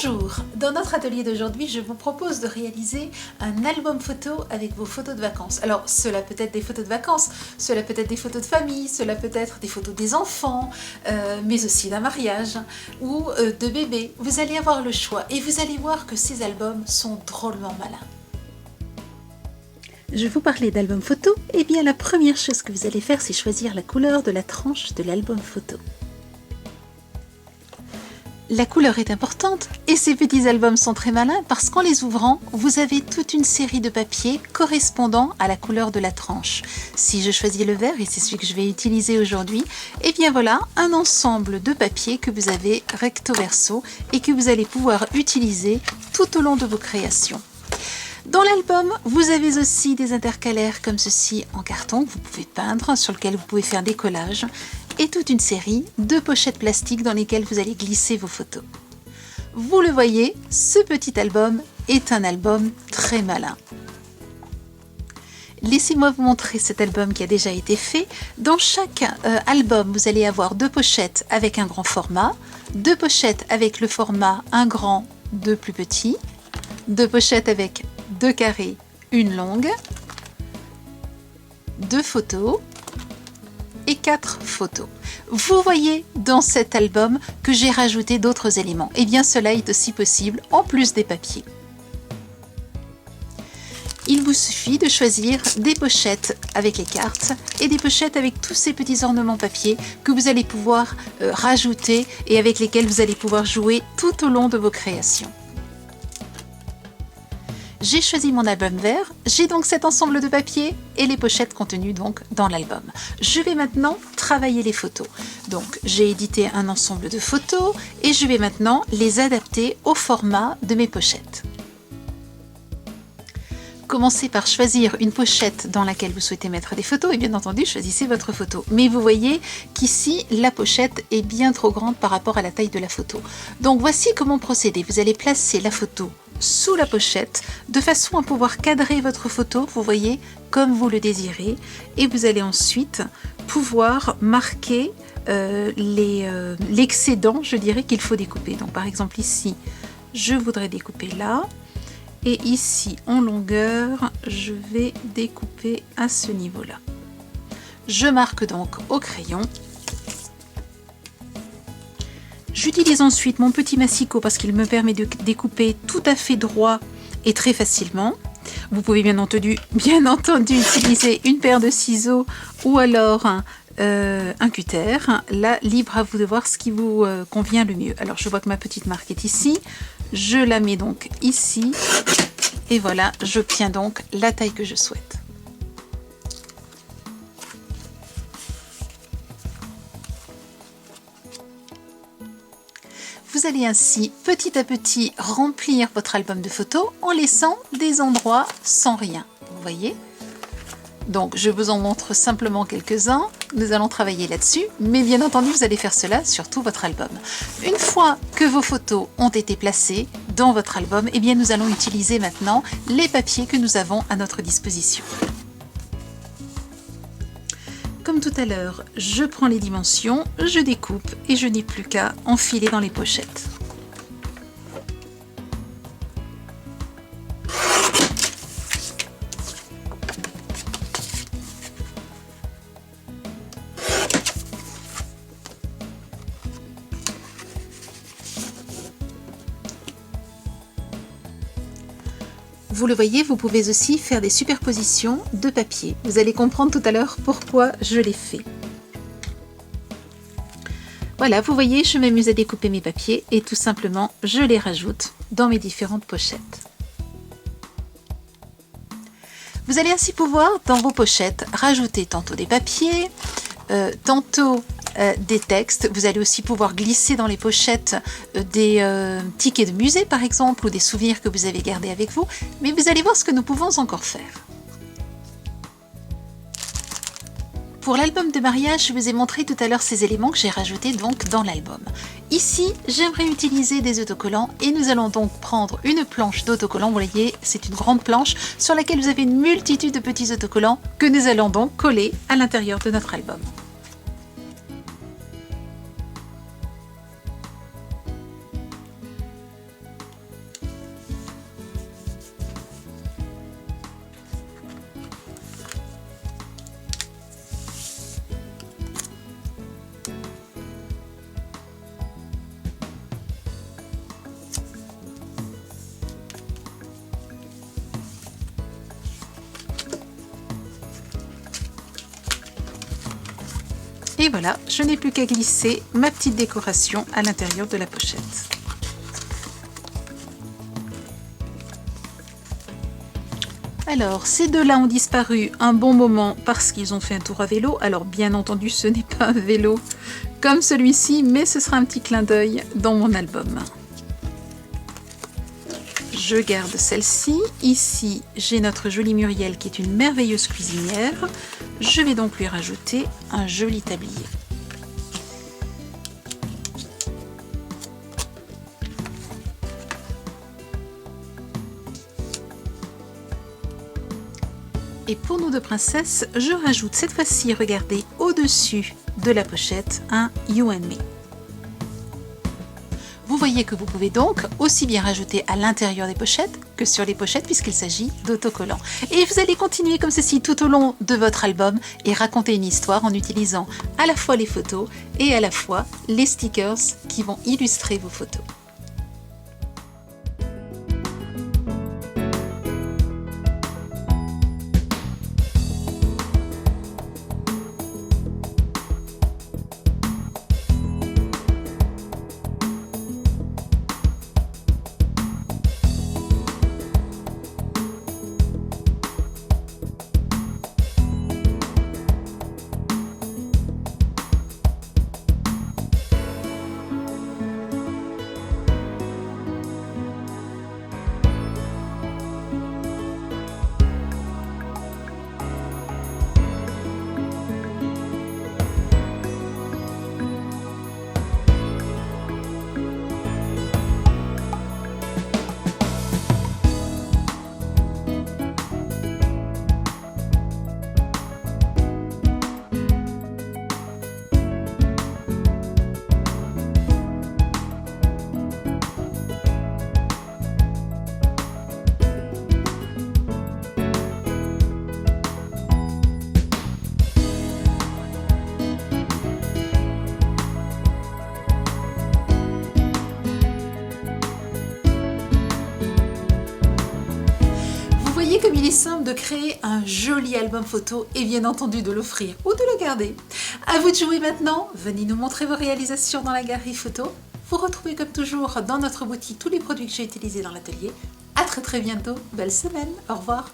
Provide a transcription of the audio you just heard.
Bonjour, dans notre atelier d'aujourd'hui, je vous propose de réaliser un album photo avec vos photos de vacances. Alors, cela peut être des photos de vacances, cela peut être des photos de famille, cela peut être des photos des enfants, mais aussi d'un mariage ou de bébés. Vous allez avoir le choix et vous allez voir que ces albums sont drôlement malins. Je vous parlais d'album photo, et bien la première chose que vous allez faire, c'est choisir la couleur de la tranche de l'album photo. La couleur est importante et ces petits albums sont très malins parce qu'en les ouvrant, vous avez toute une série de papiers correspondant à la couleur de la tranche. Si je choisis le vert, et c'est celui que je vais utiliser aujourd'hui, et bien voilà un ensemble de papiers que vous avez recto verso et que vous allez pouvoir utiliser tout au long de vos créations. Dans l'album, vous avez aussi des intercalaires comme ceci en carton que vous pouvez peindre, sur lequel vous pouvez faire des collages, et toute une série de pochettes plastiques dans lesquelles vous allez glisser vos photos. Vous le voyez, ce petit album est un album très malin. Laissez-moi vous montrer cet album qui a déjà été fait. Dans chaque album, vous allez avoir deux pochettes avec un grand format, deux pochettes avec le format un grand, deux plus petits, deux pochettes avec deux carrés, une longue, deux photos et 4 photos. Vous voyez dans cet album que j'ai rajouté d'autres éléments. Et bien cela est aussi possible en plus des papiers. Il vous suffit de choisir des pochettes avec les cartes et des pochettes avec tous ces petits ornements papier que vous allez pouvoir rajouter et avec lesquels vous allez pouvoir jouer tout au long de vos créations. J'ai choisi mon album vert, j'ai donc cet ensemble de papier et les pochettes contenues donc dans l'album. Je vais maintenant travailler les photos. Donc j'ai édité un ensemble de photos et je vais maintenant les adapter au format de mes pochettes. Commencez par choisir une pochette dans laquelle vous souhaitez mettre des photos et bien entendu choisissez votre photo. Mais vous voyez qu'ici la pochette est bien trop grande par rapport à la taille de la photo. Donc voici comment procéder. Vous allez placer la photo sous la pochette de façon à pouvoir cadrer votre photo, vous voyez, comme vous le désirez, et vous allez ensuite pouvoir marquer l'excédent, je dirais, qu'il faut découper. Donc par exemple ici, je voudrais découper là, et ici en longueur, je vais découper à ce niveau-là. Je marque donc au crayon. J'utilise ensuite mon petit massicot parce qu'il me permet de découper tout à fait droit et très facilement. Vous pouvez bien entendu utiliser une paire de ciseaux ou alors un cutter. Là, libre à vous de voir ce qui vous convient le mieux. Alors, je vois que ma petite marque est ici. Je la mets donc ici. Et voilà, j'obtiens donc la taille que je souhaite. Vous allez ainsi petit à petit remplir votre album de photos en laissant des endroits sans rien. Vous voyez ? Donc je vous en montre simplement quelques-uns. Nous allons travailler là-dessus, mais bien entendu vous allez faire cela sur tout votre album. Une fois que vos photos ont été placées dans votre album, eh bien nous allons utiliser maintenant les papiers que nous avons à notre disposition. Comme tout à l'heure, je prends les dimensions, je découpe et je n'ai plus qu'à enfiler dans les pochettes. Vous le voyez, vous pouvez aussi faire des superpositions de papier. Vous allez comprendre tout à l'heure pourquoi je l'ai fait. Voilà, vous voyez, je m'amuse à découper mes papiers et tout simplement, je les rajoute dans mes différentes pochettes. Vous allez ainsi pouvoir, dans vos pochettes, rajouter tantôt des papiers, tantôt des textes. Vous allez aussi pouvoir glisser dans les pochettes des tickets de musée par exemple ou des souvenirs que vous avez gardés avec vous, mais vous allez voir ce que nous pouvons encore faire. Pour l'album de mariage, je vous ai montré tout à l'heure ces éléments que j'ai rajoutés donc dans l'album. Ici, j'aimerais utiliser des autocollants et nous allons donc prendre une planche d'autocollants. Vous voyez, c'est une grande planche sur laquelle vous avez une multitude de petits autocollants que nous allons donc coller à l'intérieur de notre album. Et voilà, je n'ai plus qu'à glisser ma petite décoration à l'intérieur de la pochette. Alors, ces deux-là ont disparu un bon moment parce qu'ils ont fait un tour à vélo. Alors, bien entendu, ce n'est pas un vélo comme celui-ci, mais ce sera un petit clin d'œil dans mon album. Je garde celle-ci. Ici, j'ai notre jolie Muriel qui est une merveilleuse cuisinière. Je vais donc lui rajouter un joli tablier. Et pour nos deux princesses, je rajoute cette fois-ci, regardez, au-dessus de la pochette, un You and Me. Vous voyez que vous pouvez donc aussi bien rajouter à l'intérieur des pochettes que sur les pochettes puisqu'il s'agit d'autocollants. Et vous allez continuer comme ceci tout au long de votre album et raconter une histoire en utilisant à la fois les photos et à la fois les stickers qui vont illustrer vos photos. Vous voyez comme il est simple de créer un joli album photo et bien entendu de l'offrir ou de le garder. À vous de jouer maintenant, venez nous montrer vos réalisations dans la galerie photo. Vous retrouvez comme toujours dans notre boutique tous les produits que j'ai utilisés dans l'atelier. À très bientôt, belle semaine, au revoir.